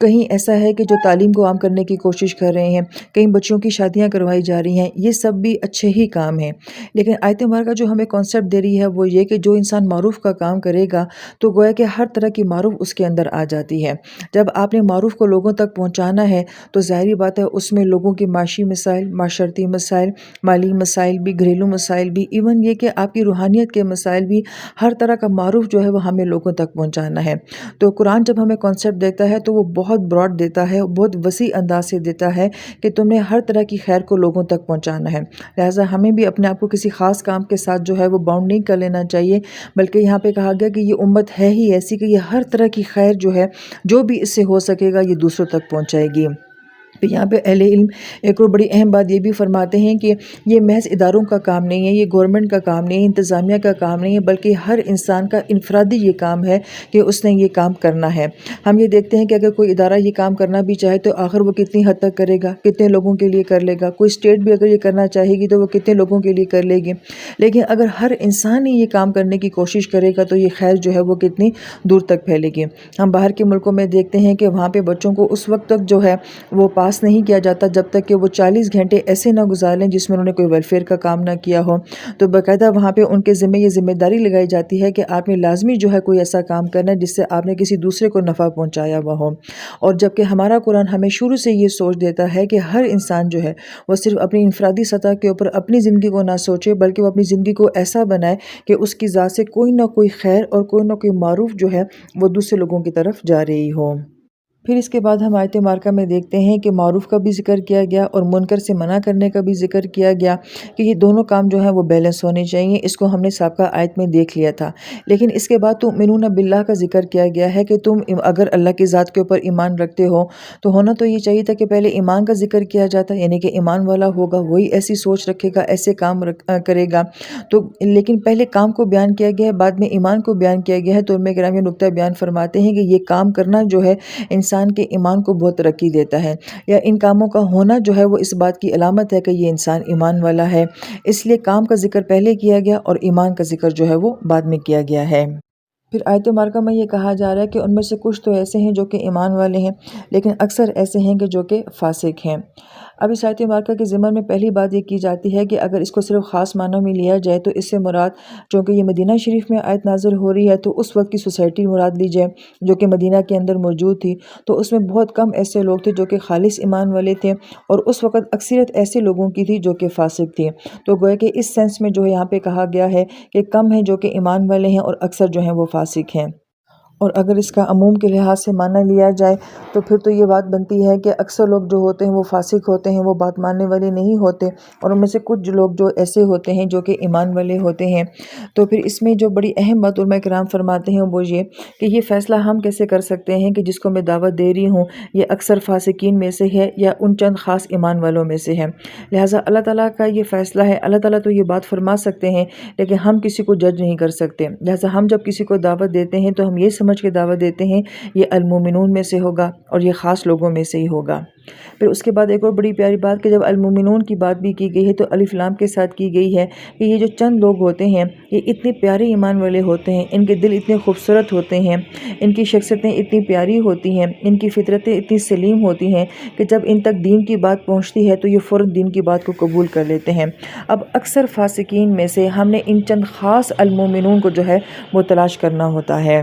کہیں ایسا ہے کہ جو تعلیم کو عام کرنے کی کوشش کر رہے ہیں، کہیں بچوں کی شادیاں کروائی جا رہی ہیں، یہ سب بھی اچھے ہی کام ہیں۔ لیکن آیت مبارکہ جو ہمیں کانسیپٹ دے رہی ہے وہ یہ کہ جو انسان معروف کا کام کرے گا تو گویا کہ ہر طرح کی معروف اس کے اندر آ جاتی ہے۔ جب آپ نے معروف کو لوگوں تک پہنچانا ہے تو ظاہری بات ہے اس میں لوگوں کی معاشی مسائل، معاشرتی مسائل، مالی مسائل بھی، گھریلو مسائل بھی، ایون یہ کہ آپ کی روحانیت کے مسائل بھی، ہر طرح کا معروف جو ہے وہ ہمیں لوگوں تک پہنچانا ہے۔ تو قرآن جب ہمیں کانسیپٹ دیتا ہے تو وہ بہت براڈ دیتا ہے، بہت وسیع انداز سے دیتا ہے کہ تم نے ہر طرح کی خیر کو لوگوں تک پہنچانا ہے۔ لہٰذا ہمیں بھی اپنے آپ کو کسی خاص کام کے ساتھ جو ہے وہ باؤنڈ نہیں کر لینا چاہیے، بلکہ یہاں پہ کہا گیا کہ یہ امت ہے ہی ایسی کہ یہ ہر طرح کی خیر جو ہے، جو بھی اس سے ہو سکے گا، یہ دوسروں تک پہنچائے گی۔ پھر یہاں پہ اہل علم ایک اور بڑی اہم بات یہ بھی فرماتے ہیں کہ یہ محض اداروں کا کام نہیں ہے، یہ گورنمنٹ کا کام نہیں ہے، انتظامیہ کا کام نہیں ہے، بلکہ ہر انسان کا انفرادی یہ کام ہے کہ اس نے یہ کام کرنا ہے۔ ہم یہ دیکھتے ہیں کہ اگر کوئی ادارہ یہ کام کرنا بھی چاہے تو آخر وہ کتنی حد تک کرے گا، کتنے لوگوں کے لیے کر لے گا۔ کوئی اسٹیٹ بھی اگر یہ کرنا چاہے گی تو وہ کتنے لوگوں کے لیے کر لے گی۔ لیکن اگر ہر انسان ہی یہ کام کرنے کی کوشش کرے گا تو یہ خیر جو ہے وہ کتنی دور تک پھیلے گی۔ ہم باہر کے ملکوں میں دیکھتے ہیں کہ وہاں پہ بچوں کو اس وقت تک جو ہے وہ پاس نہیں کیا جاتا جب تک کہ وہ 40 گھنٹے ایسے نہ گزار لیں جس میں انہوں نے کوئی ویلفیئر کا کام نہ کیا ہو۔ تو باقاعدہ وہاں پہ ان کے ذمہ یہ ذمہ داری لگائی جاتی ہے کہ آپ نے لازمی جو ہے کوئی ایسا کام کرنا ہے جس سے آپ نے کسی دوسرے کو نفع پہنچایا ہوا ہو۔ اور جبکہ ہمارا قرآن ہمیں شروع سے یہ سوچ دیتا ہے کہ ہر انسان جو ہے وہ صرف اپنی انفرادی سطح کے اوپر اپنی زندگی کو نہ سوچے، بلکہ وہ اپنی زندگی کو ایسا بنائے کہ اس کی ذات سے کوئی نہ کوئی خیر اور کوئی نہ کوئی معروف جو ہے وہ دوسرے لوگوں کی طرف جا رہی ہو۔ پھر اس کے بعد ہم آیت مبارکہ میں دیکھتے ہیں کہ معروف کا بھی ذکر کیا گیا اور منکر سے منع کرنے کا بھی ذکر کیا گیا کہ یہ دونوں کام جو ہیں وہ بیلنس ہونے چاہیے۔ اس کو ہم نے سابقہ آیت میں دیکھ لیا تھا، لیکن اس کے بعد تؤمنون باللہ کا ذکر کیا گیا ہے کہ تم اگر اللہ کی ذات کے اوپر ایمان رکھتے ہو تو ہونا تو یہ چاہیے تھا کہ پہلے ایمان کا ذکر کیا جاتا، یعنی کہ ایمان والا ہوگا وہی ایسی سوچ رکھے گا، ایسے کام کرے گا۔ تو لیکن پہلے کام کو بیان کیا گیا ہے، بعد میں ایمان کو بیان کیا گیا ہے۔ تو علماء کرام یہ نقطہ بیان فرماتے ہیں کہ یہ کام کرنا جو ہے انسان کے ایمان کو بہت ترقی دیتا ہے، یا ان کاموں کا ہونا جو ہے وہ اس بات کی علامت ہے کہ یہ انسان ایمان والا ہے۔ اس لیے کام کا ذکر پہلے کیا گیا اور ایمان کا ذکر جو ہے وہ بعد میں کیا گیا ہے۔ پھر آیت مبارکہ میں یہ کہا جا رہا ہے کہ ان میں سے کچھ تو ایسے ہیں جو کہ ایمان والے ہیں، لیکن اکثر ایسے ہیں کہ جو کہ فاسق ہیں۔ اب اس آیت مبارکہ کے ضمن میں پہلی بات یہ کی جاتی ہے کہ اگر اس کو صرف خاص معنوں میں لیا جائے تو اس سے مراد، چونکہ یہ مدینہ شریف میں آیت نازل ہو رہی ہے تو اس وقت کی سوسائٹی مراد لی جائے جو کہ مدینہ کے اندر موجود تھی، تو اس میں بہت کم ایسے لوگ تھے جو کہ خالص ایمان والے تھے، اور اس وقت اکثریت ایسے لوگوں کی تھی جو کہ فاسق تھی۔ تو گویا کہ اس سینس میں جو ہے یہاں پہ کہا گیا ہے کہ کم ہیں جو کہ ایمان والے ہیں اور اکثر جو ہیں وہ فاسق ہیں۔ اور اگر اس کا عموم کے لحاظ سے معنی لیا جائے تو پھر تو یہ بات بنتی ہے کہ اکثر لوگ جو ہوتے ہیں وہ فاسق ہوتے ہیں، وہ بات ماننے والے نہیں ہوتے، اور ان میں سے کچھ لوگ جو ایسے ہوتے ہیں جو کہ ایمان والے ہوتے ہیں۔ تو پھر اس میں جو بڑی اہم بات علماء کرام فرماتے ہیں وہ یہ کہ یہ فیصلہ ہم کیسے کر سکتے ہیں کہ جس کو میں دعوت دے رہی ہوں یہ اکثر فاسقین میں سے ہے یا ان چند خاص ایمان والوں میں سے ہے۔ لہٰذا اللہ تعالیٰ کا یہ فیصلہ ہے، اللہ تعالیٰ تو یہ بات فرما سکتے ہیں لیکن ہم کسی کو جج نہیں کر سکتے۔ لہٰذا ہم جب کسی کو دعوت دیتے ہیں تو ہم یہ سمجھ کے دعوت دیتے ہیں یہ المومنون میں سے ہوگا اور یہ خاص لوگوں میں سے ہی ہوگا۔ پھر اس کے بعد ایک اور بڑی پیاری بات کہ جب المومنون کی بات بھی کی گئی ہے تو الف لام کے ساتھ کی گئی ہے کہ یہ جو چند لوگ ہوتے ہیں یہ اتنے پیارے ایمان والے ہوتے ہیں، ان کے دل اتنے خوبصورت ہوتے ہیں، ان کی شخصیتیں اتنی پیاری ہوتی ہیں، ان کی فطرتیں اتنی سلیم ہوتی ہیں کہ جب ان تک دین کی بات پہنچتی ہے تو یہ فوراً دین کی بات کو قبول کر لیتے ہیں۔ اب اکثر فاسقین میں سے ہم نے ان چند خاص المومنون کو جو ہے وہ تلاش کرنا ہوتا ہے۔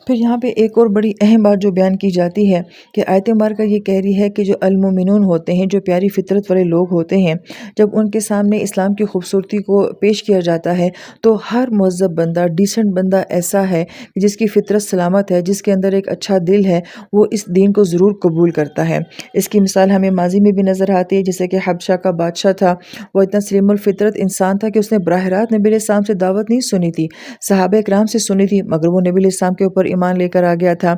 پھر یہاں پہ ایک اور بڑی اہم بات جو بیان کی جاتی ہے کہ آیت مبارکہ یہ کہہ رہی ہے کہ جو المومنون ہوتے ہیں، جو پیاری فطرت والے لوگ ہوتے ہیں، جب ان کے سامنے اسلام کی خوبصورتی کو پیش کیا جاتا ہے تو ہر مہذب بندہ، ڈیسنٹ بندہ ایسا ہے جس کی فطرت سلامت ہے، جس کے اندر ایک اچھا دل ہے، وہ اس دین کو ضرور قبول کرتا ہے۔ اس کی مثال ہمیں ماضی میں بھی نظر آتی ہے، جیسے کہ حبشہ کا بادشاہ تھا، وہ اتنا سلیم الفطرت انسان تھا کہ اس نے براہ راست نبی علیہ السلام سے دعوت نہیں سنی تھی، صحابہ کرام سے سنی تھی، مگر وہ نبی علیہ السلام کے اوپر ایمان لے کر آ گیا تھا۔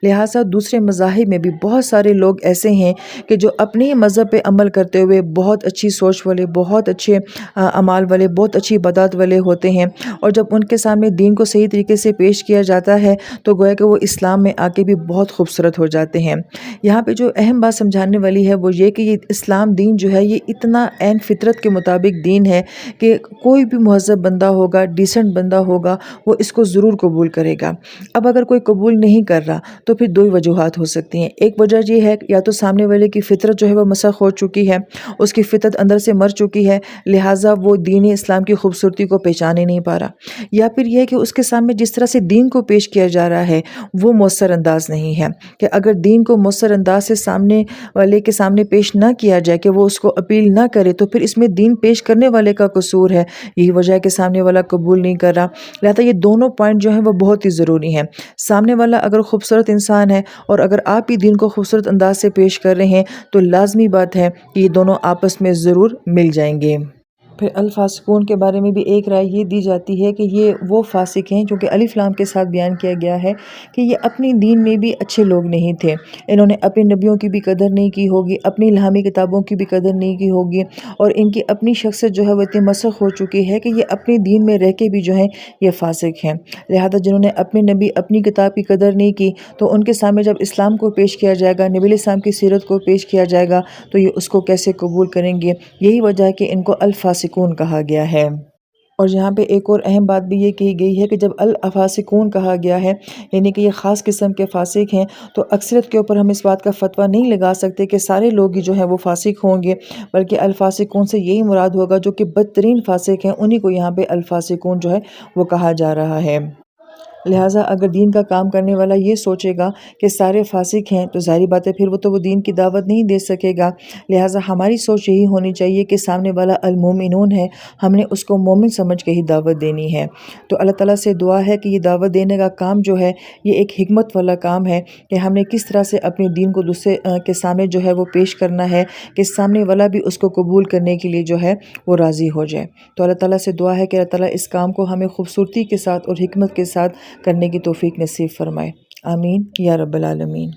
لہٰذا دوسرے مذاہب میں بھی بہت سارے لوگ ایسے ہیں کہ جو اپنے مذہب پہ عمل کرتے ہوئے بہت اچھی سوچ والے، بہت اچھے اعمال والے، بہت اچھی عبادات والے ہوتے ہیں، اور جب ان کے سامنے دین کو صحیح طریقے سے پیش کیا جاتا ہے تو گویا کہ وہ اسلام میں آ کے بھی بہت خوبصورت ہو جاتے ہیں۔ یہاں پہ جو اہم بات سمجھانے والی ہے وہ یہ کہ یہ اسلام دین جو ہے یہ اتنا عین فطرت کے مطابق دین ہے کہ کوئی بھی مہذب بندہ ہوگا، ڈیسنٹ بندہ ہوگا، وہ اس کو ضرور قبول کرے گا۔ اب اگر کوئی قبول نہیں کر رہا تو پھر دو ہی وجوہات ہو سکتی ہیں۔ ایک وجہ یہ ہے یا تو سامنے والے کی فطرت جو ہے وہ مسخ ہو چکی ہے، اس کی فطرت اندر سے مر چکی ہے، لہٰذا وہ دین اسلام کی خوبصورتی کو پہچان ہی نہیں پا رہا، یا پھر یہ ہے کہ اس کے سامنے جس طرح سے دین کو پیش کیا جا رہا ہے وہ مؤثر انداز نہیں ہے، کہ اگر دین کو مؤثر انداز سے سامنے والے کے سامنے پیش نہ کیا جائے، کہ وہ اس کو اپیل نہ کرے، تو پھر اس میں دین پیش کرنے والے کا قصور ہے۔ یہی وجہ ہے کہ سامنے والا قبول نہیں کر رہا۔ لہٰذا یہ دونوں پوائنٹ جو ہیں وہ بہت ہی ضروری ہیں۔ سامنے والا اگر خوبصورت انسان ہے اور اگر آپ بھی دین کو خوبصورت انداز سے پیش کر رہے ہیں تو لازمی بات ہے کہ یہ دونوں آپس میں ضرور مل جائیں گے۔ پھر الفاسقون کے بارے میں بھی ایک رائے یہ دی جاتی ہے کہ یہ وہ فاسق ہیں جو کہ الف لام کے ساتھ بیان کیا گیا ہے کہ یہ اپنی دین میں بھی اچھے لوگ نہیں تھے، انہوں نے اپنے نبیوں کی بھی قدر نہیں کی ہوگی، اپنی الہامی کتابوں کی بھی قدر نہیں کی ہوگی، اور ان کی اپنی شخصیت جو ہے وہ اتنی مسخ ہو چکی ہے کہ یہ اپنے دین میں رہ کے بھی جو ہیں یہ فاسق ہیں۔ لہذا جنہوں نے اپنے نبی اپنی کتاب کی قدر نہیں کی تو ان کے سامنے جب اسلام کو پیش کیا جائے گا، نبی علیہ السلام کی سیرت کو پیش کیا جائے گا تو یہ اس کو کیسے قبول کریں گے؟ یہی وجہ ہے کہ ان کو الفاسقون کہا گیا ہے۔ اور یہاں پہ ایک اور اہم بات بھی یہ کہی گئی ہے کہ جب الفاسقون کہا گیا ہے یعنی کہ یہ خاص قسم کے فاسق ہیں، تو اکثریت کے اوپر ہم اس بات کا فتویٰ نہیں لگا سکتے کہ سارے لوگ ہی جو ہیں وہ فاسق ہوں گے، بلکہ الفاسقون سے یہی مراد ہوگا جو کہ بدترین فاسق ہیں، انہی کو یہاں پہ الفاسقون جو ہے وہ کہا جا رہا ہے۔ لہٰذا اگر دین کا کام کرنے والا یہ سوچے گا کہ سارے فاسق ہیں تو ظاہری بات ہے پھر وہ دین کی دعوت نہیں دے سکے گا۔ لہٰذا ہماری سوچ یہی ہونی چاہیے کہ سامنے والا المومنون ہے، ہم نے اس کو مومن سمجھ کے ہی دعوت دینی ہے۔ تو اللہ تعالیٰ سے دعا ہے کہ یہ دعوت دینے کا کام جو ہے یہ ایک حکمت والا کام ہے کہ ہم نے کس طرح سے اپنے دین کو دوسرے کے سامنے جو ہے وہ پیش کرنا ہے کہ سامنے والا بھی اس کو قبول کرنے کے لیے جو ہے وہ راضی ہو جائے۔ تو اللہ تعالیٰ سے دعا ہے کہ اللہ تعالیٰ اس کام کو ہمیں خوبصورتی کے ساتھ اور حکمت کے ساتھ کرنے کی توفیق نصیب فرمائے۔ آمین یا رب العالمین۔